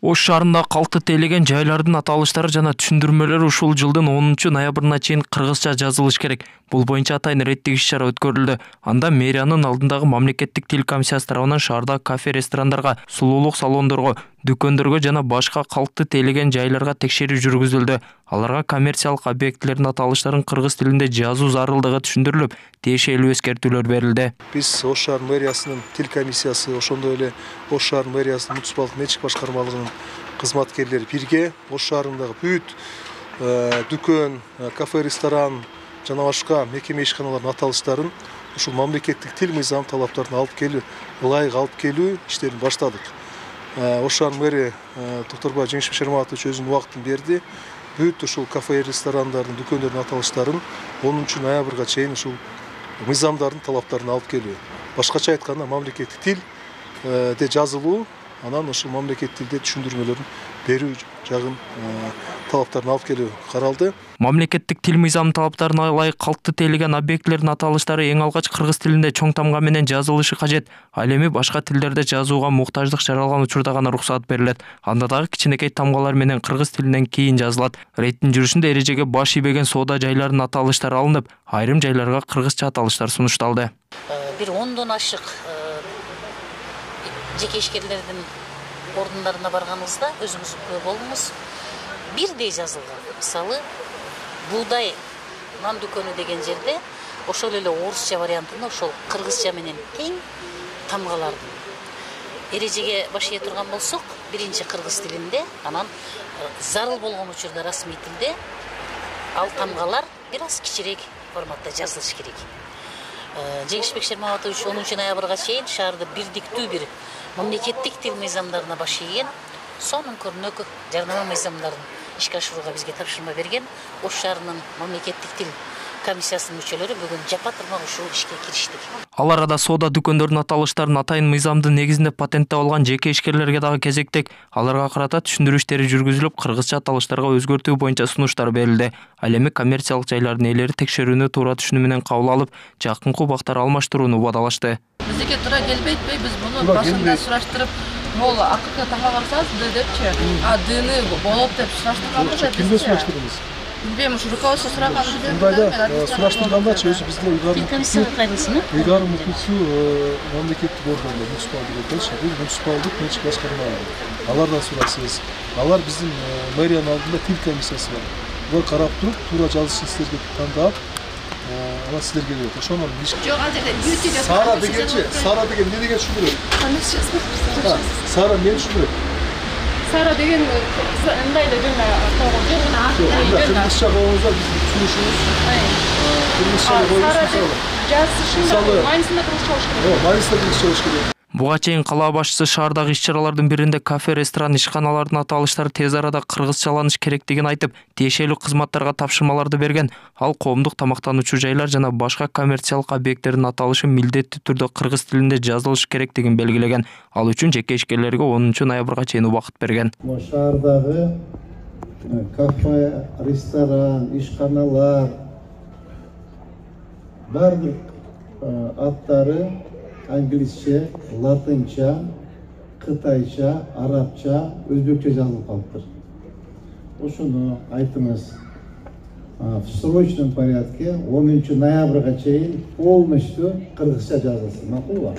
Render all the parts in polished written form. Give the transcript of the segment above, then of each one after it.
Ош шаарында калты тейлеген жайлардын аталыштары жана түшүндүрмөлөрү ушул жылдын 10 ноябрына чейин кыргызча жазылыш керек. Бул боюнча атайын реттик иш-чара өткөрүлдү. Анда мэриянын алдындагы мамлекеттик тил комиссиясы тарабынан шаарда кафе-ресторандарга, сулуулук салондорго, дүкөндөргө жана башка калты тейлеген жайларга текшерүү жүргүзүлдү. Аларга коммерциялык объектилердин аталыштарын кыргыз тилинде жазуу зарылдыгы түшүндүрүлүп, тиешелүү эскертүүлөр берилди. Биз Ош шаар мэриясынын тил комиссиясы, ошондой эле Ош шаар мэриясынын муниципалдык менчик башкармалыгынын кызматкерлери бирге Ош шаарындагы бүт дүкөн, кафе-ресторан жана башка мекеме ишканалардын аталыштарын ушул мамлекеттик тил мыйзам талаптарына алып келүү, ылайык алып келүү иштерин баштадык. Ош шаар мэри Токторбай Жеңишбек Шерматович өзүнүн убактын берди. Бүт ушул кафе-ресторандардын, дүкөндөрдүн аталыштарын 10 ноябрга чейин ушул мыйзамдардын талаптарына алып келүү. Башкача айтканда мамлекеттик тилде жазылуу, анан ушул мамлекеттик тилде түшүндүрмөлөрүн берүү жагын талаптарын алып келүү каралды. Мамлекеттик тил мыйзам талаптарына ылайык калты тейлеген объектилердин аталыштары эң алгач кыргыз тилинде чоң тамга менен жазылышы кажет. Ал эми башка тилдерде жазууга муктаждык жаралган учурда гана уруксат берилет. Анда дагы кичинекей тамгалар менен кыргыз тилинен кийин жазылат. Рейттин жүрүшүндө эрежеге баш ийбеген соода жайларынын аталыштары алынып, айрым жайларга кыргызча аталыштар сунушталды. Бир 10дон ашык жеке ишкерлердин ордундарына барганыбызда өзүңүз күбө болдуңуз. Бирдей жазылган. Мисалы, буудай нан дүкөнү деген жерде ошол эле орусча вариантында ошол кыргызча менен тең тамгалардын эрежеге баш ие турган болсок, биринчи кыргыз тилинде, анан зарыл болгон учурда расмий тилде ал тамгалар бир аз кичирээк форматта жазылыш керек. Жеңишбек Шерматович 10 ноябрга чейин шаарды бирдиктүү бир мамлекеттик тил мыйзамдарына баш ийген, сонун көрнөк жарнама мыйзамдарын ишке ашырууга бизге тапшырма берген Ош шаарынын мамлекеттик тил комиссиясынын мүчөлөрү бүгүн жапа-тырмак ушул ишке кириштик. Ал арада соода дүкөндөрдүн аталыштарын атайын мыйзамдын негизинде патенттеп алган жеке ишкерлерге дагы кезектек. Аларга карата түшүндүрүү иштери жүргүзүлүп, кыргызча аталыштарга өзгөртүү боюнча сунуштар берилди. Ал эми коммерциялык жайлардын ээлери текшерүүнү туура түшүнүү менен кабыл алып, жакынкы убактар алмаштырууну убадалашты. Бизге туура келбейт, биз муну башында сураштырып, могул акыркы тамга барсаңыз депчи, дыны болот деп сураштырганбыз. Кимден сураштырдыңыз? Билбейм, ушу руководство сураган. Мындайда сураштыргандачы өзү бизде ыйгарым укуусу мамлекеттик органдар, муниципалдык өкүлчү, бул муниципалдык менчик башкармалары. Алардан сурайсыз. Алар биздин мэриянын алдында тил комиссиясы бар. Булар карап туруп, туура жазышын силерге тандап, анан силерге берет. Ошондон жок, ал жерде бюти деп. Сара деген эмне деген түшүндүрөт? Сара эмне түшүндүрөт? Сара деген мындайда жана кыргызча коюңуздар биздин түшүнүшүбүз. Кыргызча коюңуз жазышында майнысында кыргызча болуш керек. Майнысында кыргызча болуш керек. Буга чейин кала башчысы шаардагы иш-чаралардын биринде кафе-ресторан ишканалардын аталыштары тез арада кыргызчаланыш керектигин айтып, тиешелүү кызматтарга тапшырмаларды берген. Ал коомдук тамактануучу жайлар жана башка коммерциялык объекттердин аталышы милдеттүү түрдө кыргыз тилинде жазылыш керектигин белгилеген. Ал үчүн жеке ишкерлерге 10 ноябрга чейин убакыт берген. Шаардагы кафе, ресторан, ишканалар бардык аттары англисче, латынча, кытайча, арабча, өзбекче жазылып калыптыр. Ошону айтыңыз. В срочном порядке 10 ноябрга чейин полностью кыргызча жазылсын. Макулбу?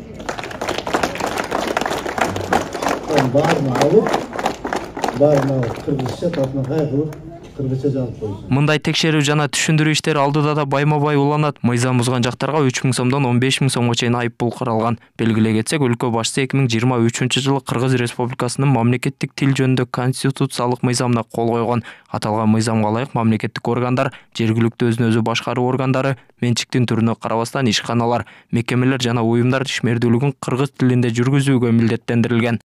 Баарын алып кыргызча татынакай кылып кыргызча жазып койсун. Мындай текшерүү жана түшүндүрүү иштери алдыда да байма-бай уланат. Мыйзам бузган жактарга 3000 сомдон 15000 сомго чейин айыппул каралган. Белгилей кетсек, өлкө башчысы 2023-жылы Кыргыз Республикасынын мамлекеттик тил жөнүндө конституциялык мыйзамына кол койгон. Аталган мыйзамга ылайык мамлекеттик органдар, жергиликтүү өзүн өзү башкаруу органдары, менчиктин түрүнө карабастан ишканалар, мекемелер жана уюмдар ишмердүүлүгүн кыргыз тилинде жүргүзүүгө милдеттендирилген.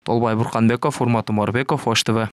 Толбай Бурканбеков, Урмат Умарбеков, Ош ТВ.